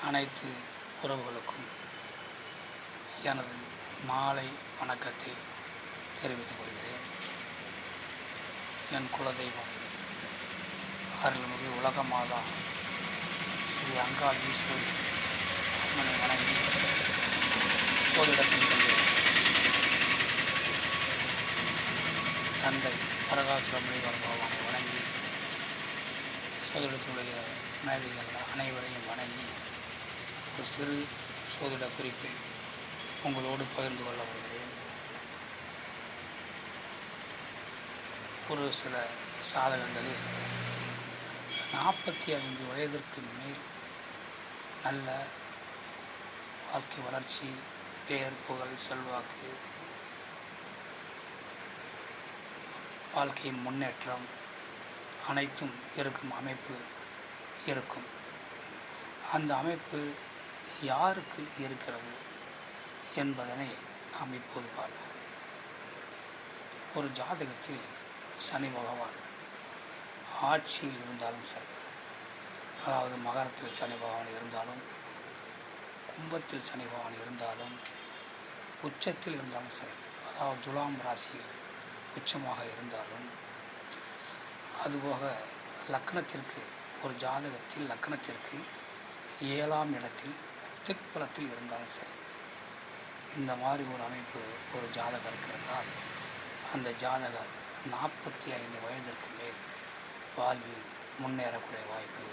அனைத்து உறவுகளுக்கும் எனது மாலை வணக்கத்தை தெரிவித்துக் கொள்கிறேன். என் குலதெய்வம் அருள்மிகு உலக மாதா ஸ்ரீ அங்காள் ஈஸ்வரி அம்மனை வணங்கி சோதிடத்தின் தந்தை பிரகாசுரமணிவர் பகவானை வணங்கி சோதிடத்தினுடைய மேதைகள் அனைவரையும் வணங்கி ஒரு சிறு சோதிட குறிப்பை உங்களோடு பகிர்ந்து கொள்ள வருகிறேன். ஒரு சில சாதகங்களில் 45 வயதிற்கு மேல் நல்ல வாழ்க்கை வளர்ச்சி, பெயர், புகழ், செல்வாக்கு, வாழ்க்கையின் முன்னேற்றம் அனைத்தும் இருக்கும் அமைப்பு இருக்கும். அந்த அமைப்பு யாருக்கு இருக்கிறது என்பதனை நாம் இப்போது பார்ப்போம். ஒரு ஜாதகத்தில் சனி பகவான் ஆட்சியில் இருந்தாலும் சரி, அதாவது மகரத்தில் சனி பகவான் இருந்தாலும், கும்பத்தில் சனி பகவான் இருந்தாலும், உச்சத்தில் இருந்தாலும் சரி, அதாவது துலாம் ராசியில் உச்சமாக இருந்தாலும், அதுபோக லக்னத்திற்கு ஒரு ஜாதகத்தில் லக்னத்திற்கு 7ஆம் இடத்தில் திக்பலத்தில் இருந்தாலும் சரி, இந்த மாதிரி ஒரு அமைப்பு ஒரு ஜாதகருக்கு இருந்தால் அந்த ஜாதகர் 45 வயதிற்கு மேல் வாழ்வில் முன்னேறக்கூடிய வாய்ப்பு,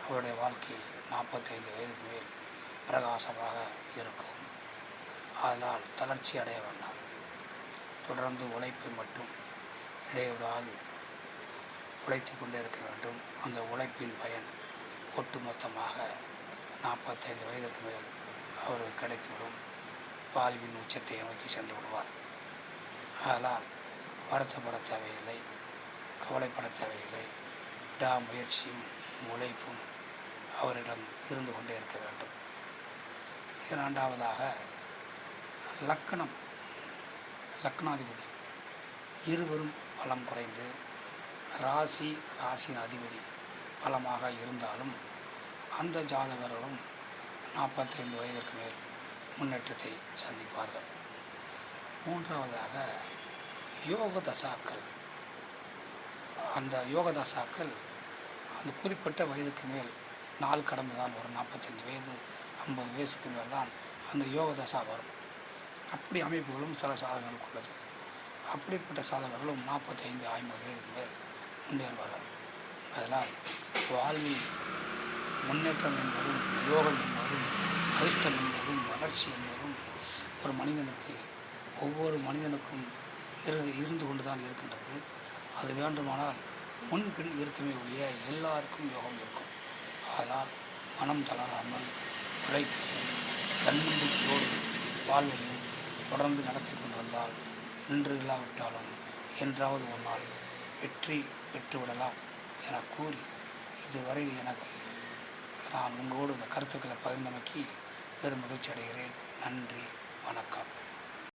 அவருடைய வாழ்க்கை 45 வயதுக்கு மேல் பிரகாசமாக இருக்கும். அதனால் தளர்ச்சி அடைய வேண்டாம். தொடர்ந்து உழைப்பை மட்டும் இடைவிடாது உழைத்து கொண்டே இருக்க வேண்டும். அந்த உழைப்பின் பயன் ஒட்டுமொத்தமாக 45 வயதுக்கு மேல் அவருக்கு கிடைத்துவிடும். வாழ்வின் உச்சத்தை நோக்கி சென்று விடுவார். அதனால் வருத்தப்பட தேவையில்லை, கவலைப்பட தேவையில்லை. விடாமுயற்சியும் உழைப்பும் அவரிடம் இருந்து கொண்டே இருக்க வேண்டும். இரண்டாவதாக லக்னாதிபதி இருவரும் பலம் குறைந்து ராசியின் அதிபதி பலமாக இருந்தாலும் அந்த ஜாதகர்களும் 45 வயதிற்கு மேல் முன்னேற்றத்தை சந்திப்பார்கள். மூன்றாவதாக யோக தசாக்கள். அந்த யோக தசாக்கள் அந்த குறிப்பிட்ட வயதுக்கு மேல் நாள் கடந்து தான் வரும். 45 வயது 50 வயசுக்கு மேல் தான் அந்த யோக தசா வரும். அப்படி அமைப்புகளும் சில சாதகங்களுக்கு உள்ளது. அப்படிப்பட்ட சாதகர்களும் 45-50 வயதுக்கு மேல் முன்னேறுவார்கள். அதனால் வாழ்வில் முன்னேற்றம் என்பதும், யோகம் என்பதும், அதிர்ஷ்டம் என்பதும், வளர்ச்சி என்பதும் ஒரு மனிதனுக்கு, ஒவ்வொரு மனிதனுக்கும் இருந்து கொண்டு தான் இருக்கின்றது. அது வேண்டுமானால் முன்பின் இருக்குமே ஒழிய எல்லாருக்கும் யோகம் இருக்கும். அதனால் மனம் தளராமல் உழைப்பு தன்னம்பிக்கையோடு வாழ்வையும் தொடர்ந்து நடத்தி கொண்டிருந்தால் இன்று இல்லாவிட்டாலும் என்றாவது ஒரு நாள் வெற்றி பெற்றுவிடலாம் என கூறி, இதுவரையில் எனக்கு நான் உங்களோடு இந்த கருத்துக்களை பகிர்ந்தமைக்கு பெரும் மகிழ்ச்சி அடைகிறேன். நன்றி, வணக்கம்.